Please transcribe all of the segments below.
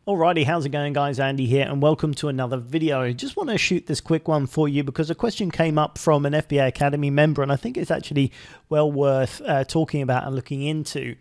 Alrighty, how's it going guys? Andy here and welcome to another video. I just want to shoot this quick one for you because a question came up from an FBA Academy member and I think it's actually well worth talking about and looking into.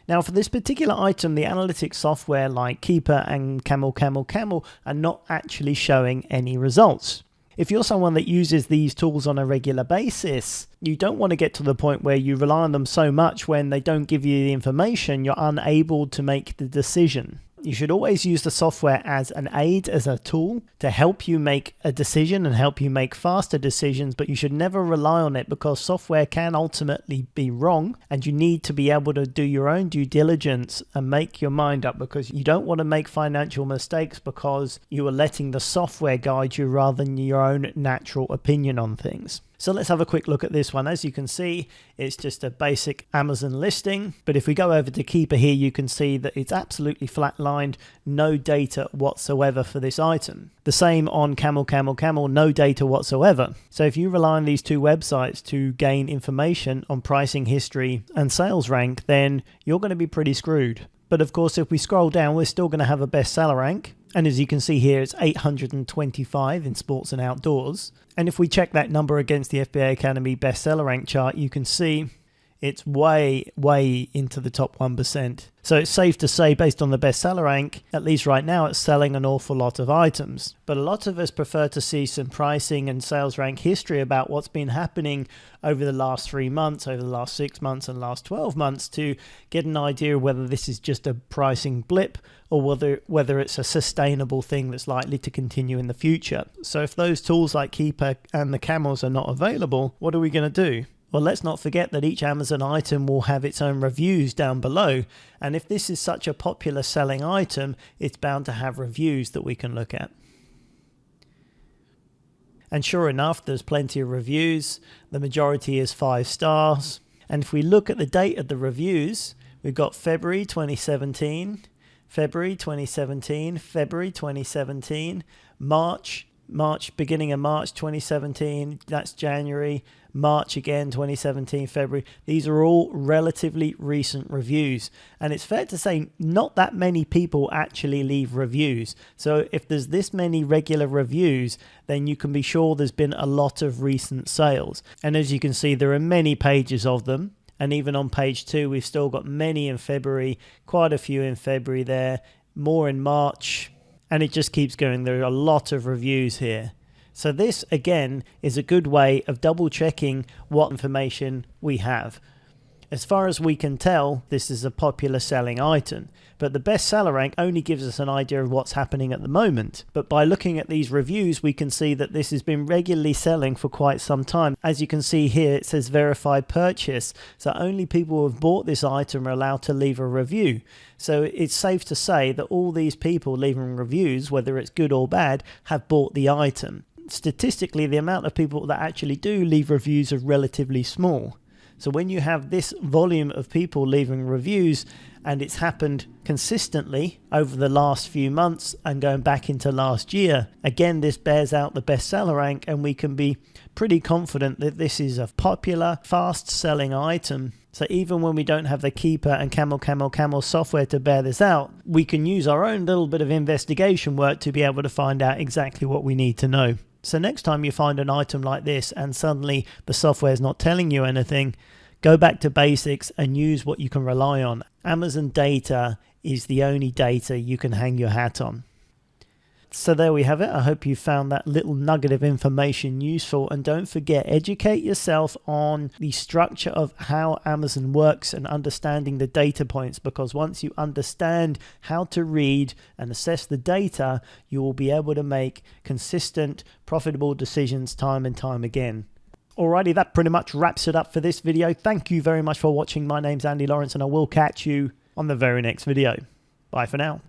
Now for this particular item, the analytics software like Keepa and Camel are not actually showing any results. If you're someone that uses these tools on a regular basis, you don't want to get to the point where you rely on them so much when they don't give you the information, you're unable to make the decision. You should always use the software as an aid, as a tool to help you make a decision and help you make faster decisions, but you should never rely on it because software can ultimately be wrong and you need to be able to do your own due diligence and make your mind up because you don't want to make financial mistakes because you are letting the software guide you rather than your own natural opinion on things. So let's have a quick look at this one. As you can see, it's just a basic Amazon listing. But if we go over to Keepa here, you can see that it's absolutely flatlined, no data whatsoever for this item. The same on Camel, no data whatsoever. So if you rely on these two websites to gain information on pricing history and sales rank, then you're going to be pretty screwed. But of course, if we scroll down, we're still going to have a bestseller rank. And as you can see here, it's 825 in sports and outdoors. And if we check that number against the FBA Academy bestseller rank chart, you can see it's way into the top 1%. So it's safe to say, based on the bestseller rank, at least right now, it's selling an awful lot of items. But a lot of us prefer to see some pricing and sales rank history about what's been happening over the last 3 months, over the last 6 months and last 12 months to get an idea of whether this is just a pricing blip or whether it's a sustainable thing that's likely to continue in the future. So if those tools like Keepa and the Camels are not available, what are we going to do? Well, let's not forget that each Amazon item will have its own reviews down below. And if this is such a popular selling item, it's bound to have reviews that we can look at. And sure enough, there's plenty of reviews. The majority is 5 stars. And if we look at the date of the reviews, we've got February 2017, February 2017, February 2017, March, beginning of March 2017, that's January, March again 2017, February. These are all relatively recent reviews, and it's fair to say not that many people actually leave reviews. So if there's this many regular reviews, then you can be sure there's been a lot of recent sales. And as you can see, there are many pages of them. And even on page 2, we've still got many in February, quite a few in February there, more in March. And it just keeps going. There are a lot of reviews here. So this, again, is a good way of double checking what information we have. As far as we can tell, this is a popular selling item. But the bestseller rank only gives us an idea of what's happening at the moment. But by looking at these reviews, we can see that this has been regularly selling for quite some time. As you can see here, it says verified purchase. So only people who have bought this item are allowed to leave a review. So it's safe to say that all these people leaving reviews, whether it's good or bad, have bought the item. Statistically, the amount of people that actually do leave reviews are relatively small. So when you have this volume of people leaving reviews and it's happened consistently over the last few months and going back into last year, again, this bears out the bestseller rank and we can be pretty confident that this is a popular, fast-selling item. So even when we don't have the Keepa and Camel software to bear this out, we can use our own little bit of investigation work to be able to find out exactly what we need to know. So next time you find an item like this and suddenly the software is not telling you anything, go back to basics and use what you can rely on. Amazon data is the only data you can hang your hat on. So there we have it. I hope you found that little nugget of information useful, and don't forget, educate yourself on the structure of how Amazon works and understanding the data points, because once you understand how to read and assess the data, you will be able to make consistent, profitable decisions time and time again. Alrighty, that pretty much wraps it up for this video. Thank you very much for watching. My name's Andy Lawrence and I will catch you on the very next video. Bye for now.